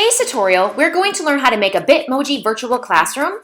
today's tutorial, we're going to learn how to make a Bitmoji virtual classroom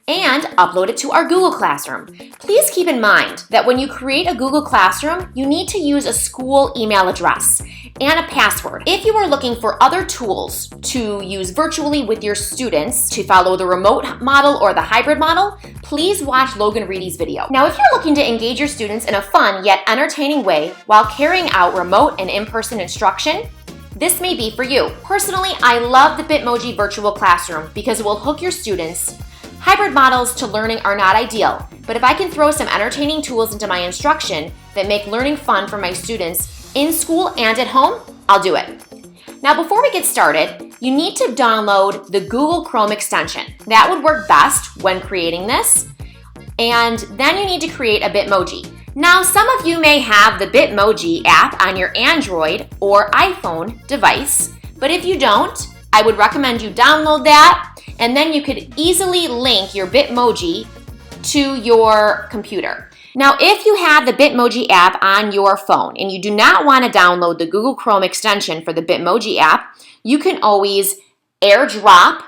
and upload it to our Google Classroom. Please keep in mind that when you create a Google Classroom, you need to use a school email address and a password. If you are looking for other tools to use virtually with your students to follow the remote model or the hybrid model, please watch Logan Reedy's video. Now, if you're looking to engage your students in a fun yet entertaining way while carrying out remote and in-person instruction, this may be for you. Personally, I love the Bitmoji virtual classroom because it will hook your students. Hybrid models to learning are not ideal, but if I can throw some entertaining tools into my instruction that make learning fun for my students in school and at home, I'll do it. Now, before we get started, you need to download the Google Chrome extension. That would work best when creating this. And then you need to create a Bitmoji. Now, some of you may have the Bitmoji app on your Android or iPhone device, but if you don't, I would recommend you download that, and then you could easily link your Bitmoji to your computer. Now, if you have the Bitmoji app on your phone and you do not want to download the Google Chrome extension for the Bitmoji app, you can always AirDrop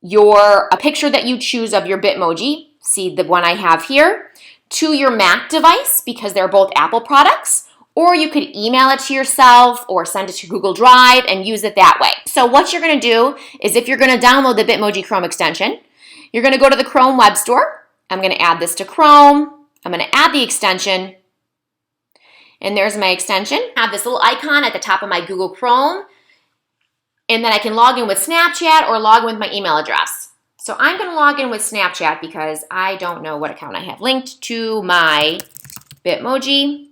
a picture that you choose of your Bitmoji, see the one I have here, to your Mac device because they're both Apple products, or you could email it to yourself or send it to Google Drive and use it that way. So what you're going to do is if you're going to download the Bitmoji Chrome extension, you're going to go to the Chrome Web Store. I'm going to add this to Chrome. I'm going to add the extension, and there's my extension. I have this little icon at the top of my Google Chrome, and then I can log in with Snapchat or log in with my email address. So I'm going to log in with Snapchat because I don't know what account I have linked to my Bitmoji.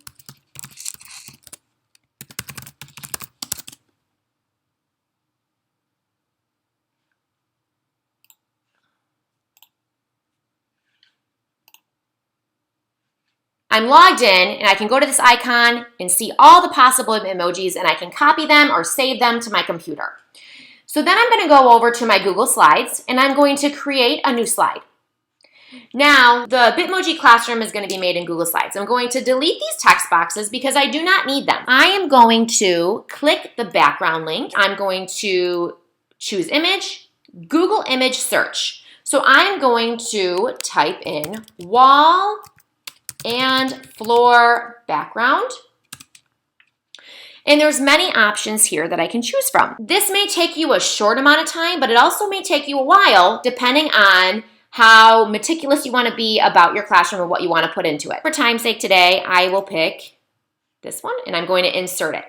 I'm logged in and I can go to this icon and see all the possible emojis, and I can copy them or save them to my computer. So then I'm going to go over to my Google Slides and I'm going to create a new slide. Now, the Bitmoji Classroom is going to be made in Google Slides. I'm going to delete these text boxes because I do not need them. I am going to click the background link. I'm going to choose image, Google image search. So I'm going to type in wall and floor background. And there's many options here that I can choose from. This may take you a short amount of time, but it also may take you a while depending on how meticulous you want to be about your classroom and what you want to put into it. For time's sake today, I will pick this one and I'm going to insert it.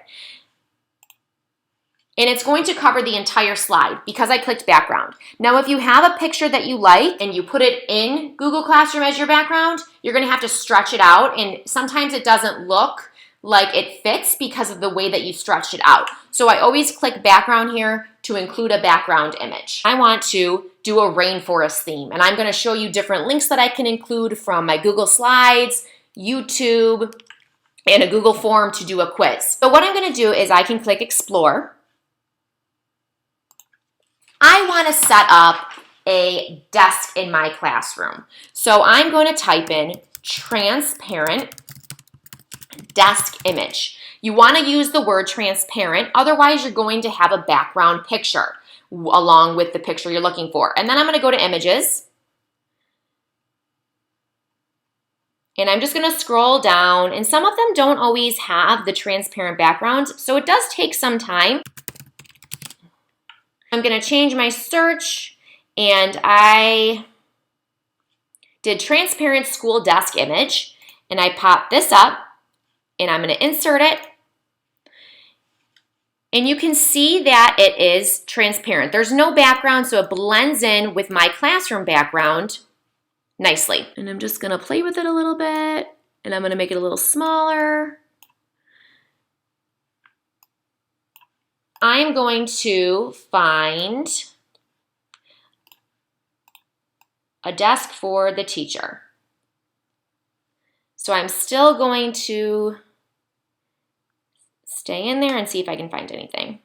And it's going to cover the entire slide because I clicked background. Now, if you have a picture that you like and you put it in Google Classroom as your background, you're going to have to stretch it out, and sometimes it doesn't look like it fits because of the way that you stretched it out. So I always click background here to include a background image. I want to do a rainforest theme, and I'm going to show you different links that I can include from my Google Slides, YouTube, and a Google form to do a quiz. So what I'm going to do is I can click explore. I want to set up a desk in my classroom. So I'm going to type in transparent desk image. You want to use the word transparent, otherwise you're going to have a background picture along with the picture you're looking for. And then I'm going to go to images. And I'm just going to scroll down, and some of them don't always have the transparent background, so it does take some time. I'm going to change my search, and I did transparent school desk image, and I popped this up, and I'm going to insert it. And you can see that it is transparent. There's no background, so it blends in with my classroom background nicely. And I'm just going to play with it a little bit, and I'm going to make it a little smaller. I'm going to find a desk for the teacher. So I'm still going to stay in there and see if I can find anything.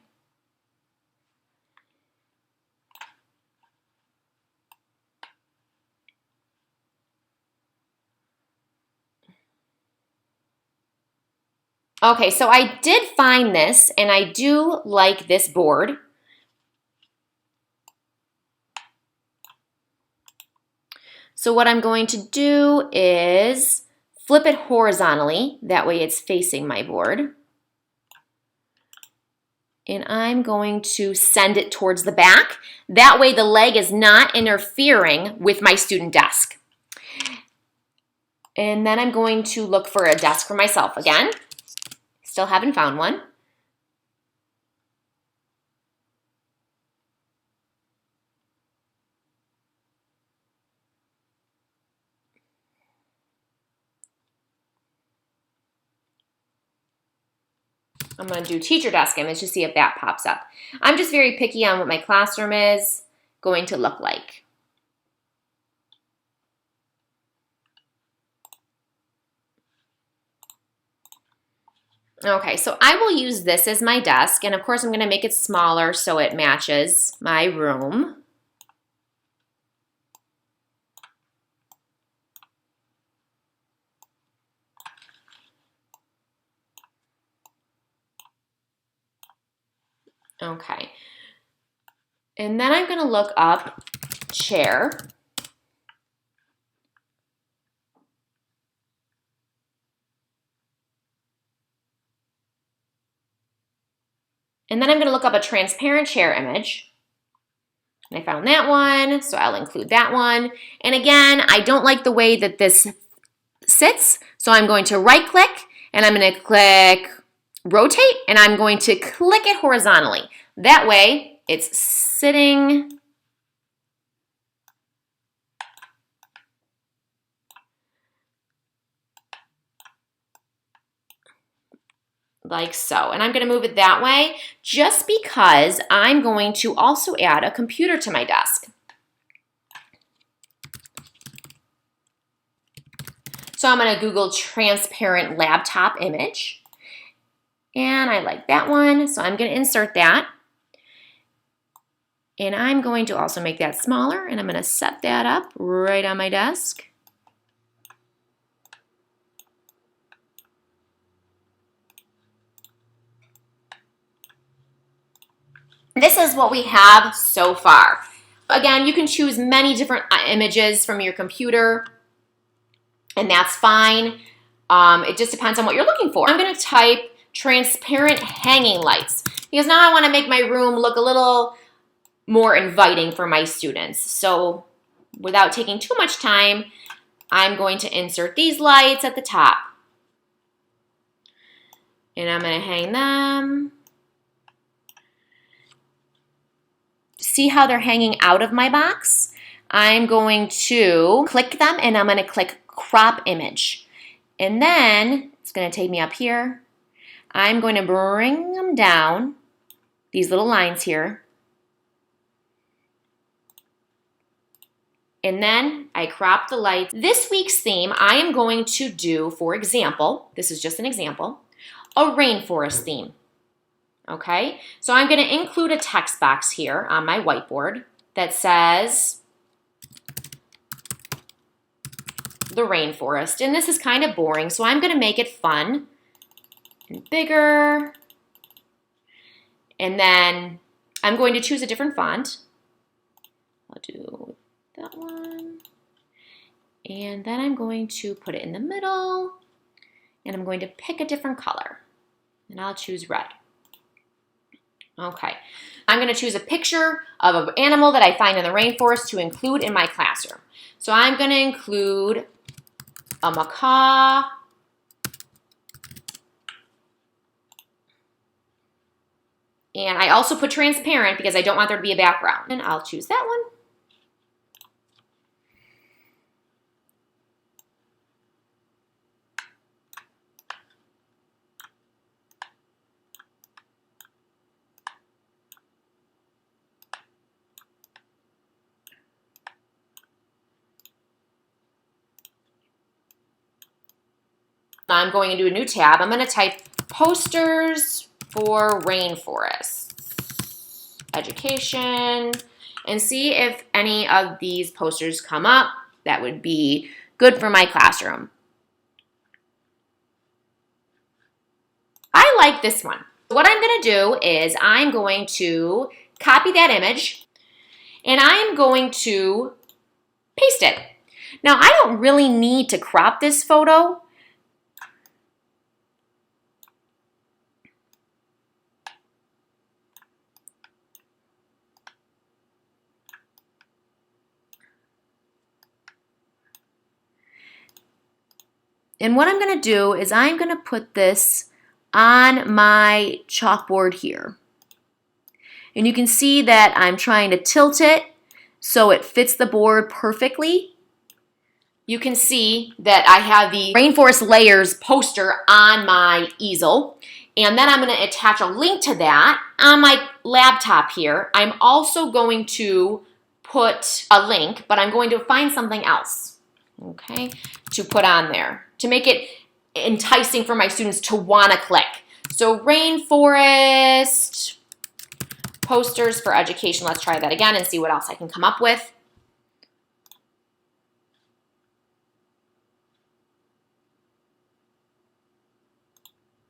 Okay, so I did find this, and I do like this board. So what I'm going to do is flip it horizontally. That way it's facing my board. And I'm going to send it towards the back. That way the leg is not interfering with my student desk. And then I'm going to look for a desk for myself again. Still haven't found one. I'm going to do teacher desk image to see if that pops up. I'm just very picky on what my classroom is going to look like. Okay, so I will use this as my desk, and of course I'm going to make it smaller so it matches my room. Okay, and then I'm going to look up chair. And then I'm going to look up a transparent chair image. And I found that one, so I'll include that one. And again, I don't like the way that this sits, so I'm going to right click and I'm going to click rotate and I'm going to click it horizontally. That way it's sitting like so. And I'm going to move it that way just because I'm going to also add a computer to my desk. So I'm going to Google transparent laptop image. And I like that one, so I'm going to insert that. And I'm going to also make that smaller, and I'm going to set that up right on my desk. This is what we have so far. Again, you can choose many different images from your computer, and that's fine. It just depends on what you're looking for. I'm going to type transparent hanging lights because now I want to make my room look a little more inviting for my students. So without taking too much time, I'm going to insert these lights at the top. And I'm going to hang them. See how they're hanging out of my box? I'm going to click them and I'm going to click crop image. And then it's going to take me up here. I'm going to bring them down, these little lines here. And then I crop the lights. This week's theme, I am going to do, for example, this is just an example, a rainforest theme. Okay, so I'm going to include a text box here on my whiteboard that says the rainforest. And this is kind of boring, so I'm going to make it fun and bigger. And then I'm going to choose a different font. I'll do that one. And then I'm going to put it in the middle. And I'm going to pick a different color. And I'll choose red. Okay, I'm going to choose a picture of an animal that I find in the rainforest to include in my classroom. So I'm going to include a macaw, and I also put transparent because I don't want there to be a background. And I'll choose that one. I'm going into a new tab. I'm going to type posters for rainforests, education, and see if any of these posters come up that would be good for my classroom. I like this one. What I'm going to do is I'm going to copy that image and I'm going to paste it. Now, I don't really need to crop this photo. And what I'm going to do is I'm going to put this on my chalkboard here. And you can see that I'm trying to tilt it so it fits the board perfectly. You can see that I have the Rainforest Layers poster on my easel. And then I'm going to attach a link to that on my laptop here. I'm also going to put a link, but I'm going to find something else, okay, to put on there to make it enticing for my students to want to click. So Rainforest posters for education. Let's try that again and see what else I can come up with.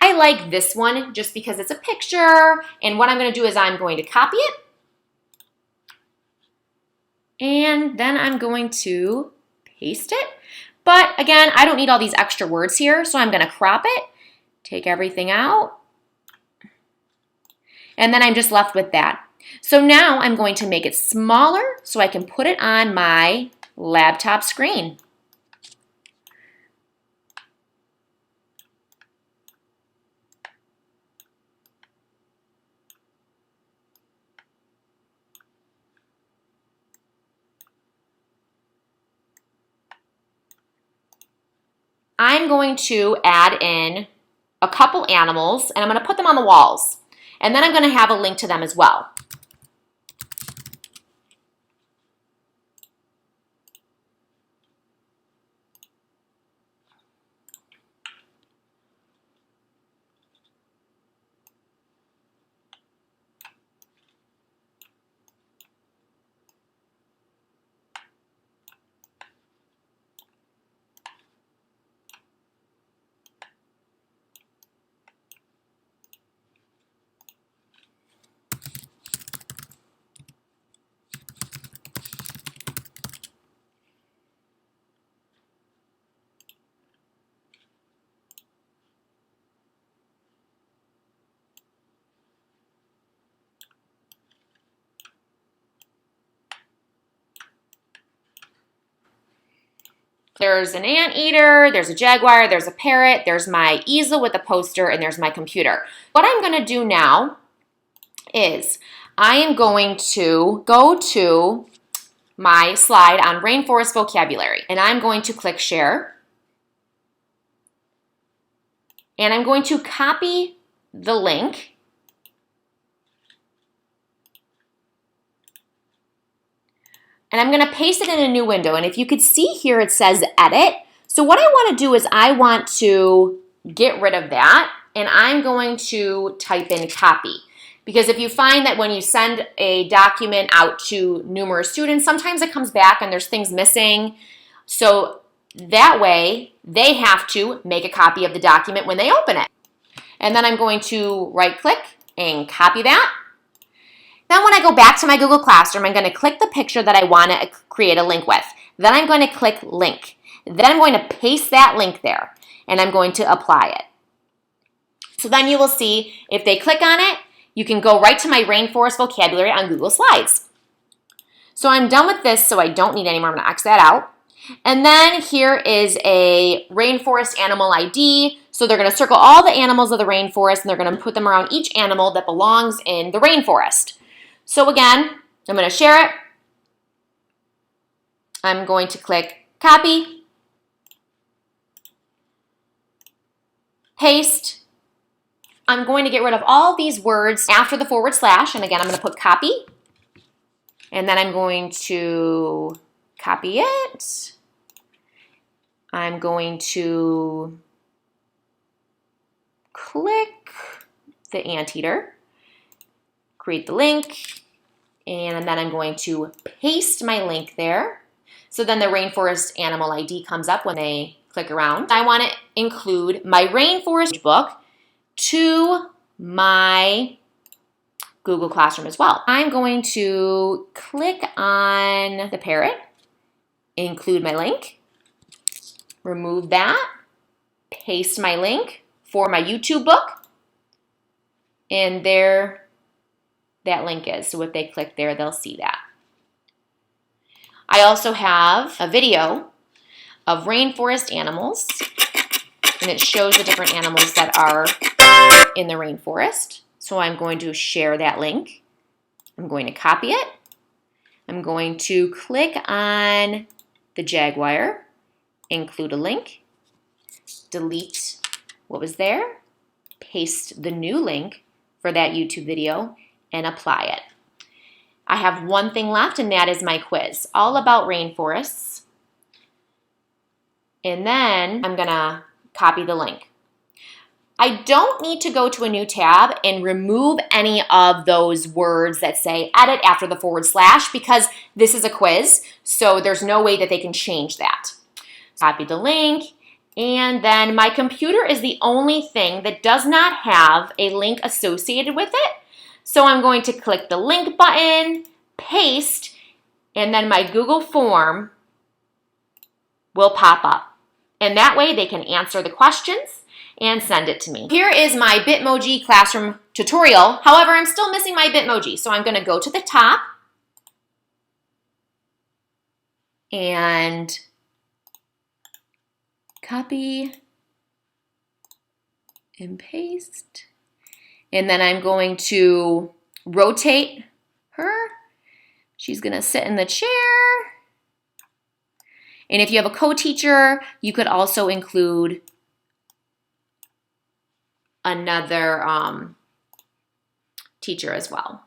I like this one just because it's a picture, and what I'm going to do is I'm going to copy it, and then I'm going to paste it. But again, I don't need all these extra words here, so I'm going to crop it, take everything out, and then I'm just left with that. So now I'm going to make it smaller so I can put it on my laptop screen. I'm going to add in a couple animals, and I'm going to put them on the walls. And then I'm going to have a link to them as well. There's an anteater, there's a jaguar, there's a parrot, there's my easel with a poster, and there's my computer. What I'm going to do now is I am going to go to my slide on Rainforest Vocabulary, and I'm going to click Share. And I'm going to copy the link. And I'm going to paste it in a new window. And if you could see here, it says Edit. So what I want to do is I want to get rid of that. And I'm going to type in Copy. Because if you find that when you send a document out to numerous students, sometimes it comes back and there's things missing. So that way, they have to make a copy of the document when they open it. And then I'm going to right-click and copy that. Then when I go back to my Google Classroom, I'm going to click the picture that I want to create a link with. Then I'm going to click Link. Then I'm going to paste that link there, and I'm going to apply it. So then you will see if they click on it, you can go right to my Rainforest Vocabulary on Google Slides. So I'm done with this, so I don't need any more. I'm going to X that out. And then here is a Rainforest Animal ID. So they're going to circle all the animals of the rainforest, and they're going to put them around each animal that belongs in the rainforest. So again, I'm going to share it. I'm going to click Copy, Paste. I'm going to get rid of all these words after the /, and again, I'm going to put Copy. And then I'm going to copy it. I'm going to click the anteater, create the link, and then I'm going to paste my link there. So then the Rainforest Animal ID comes up when they click around. I want to include my Rainforest book to my Google Classroom as well. I'm going to click on the parrot, include my link, remove that, paste my link for my YouTube book, and there that link is. So if they click there, they'll see that. I also have a video of rainforest animals, and it shows the different animals that are in the rainforest. So I'm going to share that link. I'm going to copy it. I'm going to click on the jaguar, include a link, delete what was there, paste the new link for that YouTube video, and apply it. I have one thing left, and that is my quiz, all about rainforests. And then I'm gonna copy the link. I don't need to go to a new tab and remove any of those words that say edit after the / because this is a quiz, so there's no way that they can change that. Copy the link, and then my computer is the only thing that does not have a link associated with it. So I'm going to click the link button, paste, and then my Google form will pop up. And that way they can answer the questions and send it to me. Here is my Bitmoji Classroom tutorial. However, I'm still missing my Bitmoji, so I'm gonna go to the top and copy and paste. And then I'm going to rotate her. She's gonna sit in the chair. And if you have a co-teacher, you could also include another teacher as well.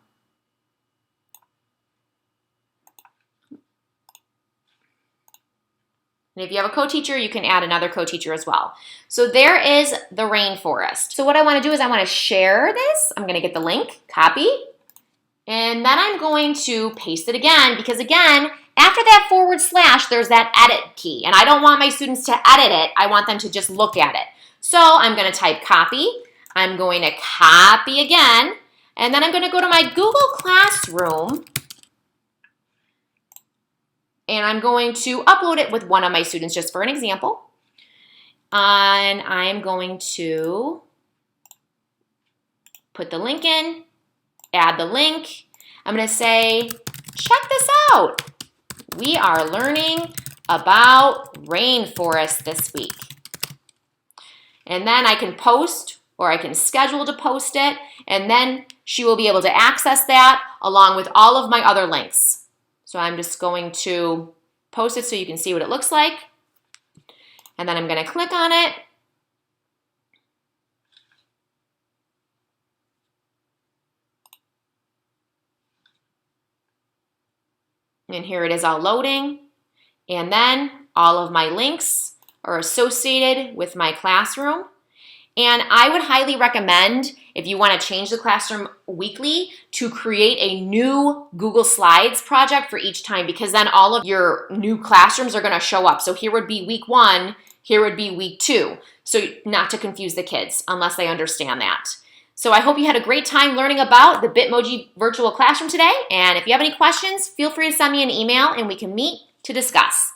And if you have a co-teacher, you can add another co-teacher as well. So there is the rainforest. So what I want to do is I want to share this. I'm going to get the link, copy, and then I'm going to paste it again because again, after that / there's that edit key, and I don't want my students to edit it. I want them to just look at it. So I'm going to type copy. I'm going to copy again, and then I'm going to go to my Google Classroom, and I'm going to upload it with one of my students just for an example. And I'm going to put the link in, add the link. I'm going to say, check this out. We are learning about rainforest this week. And then I can post or I can schedule to post it, and then she will be able to access that along with all of my other links. So I'm just going to post it so you can see what it looks like. And then I'm going to click on it. And here it is all loading. And then all of my links are associated with my classroom. And I would highly recommend, if you want to change the classroom weekly, to create a new Google Slides project for each time, because then all of your new classrooms are going to show up. So here would be week 1, here would be week 2. So not to confuse the kids unless they understand that. So I hope you had a great time learning about the Bitmoji Virtual Classroom today. And if you have any questions, feel free to send me an email and we can meet to discuss.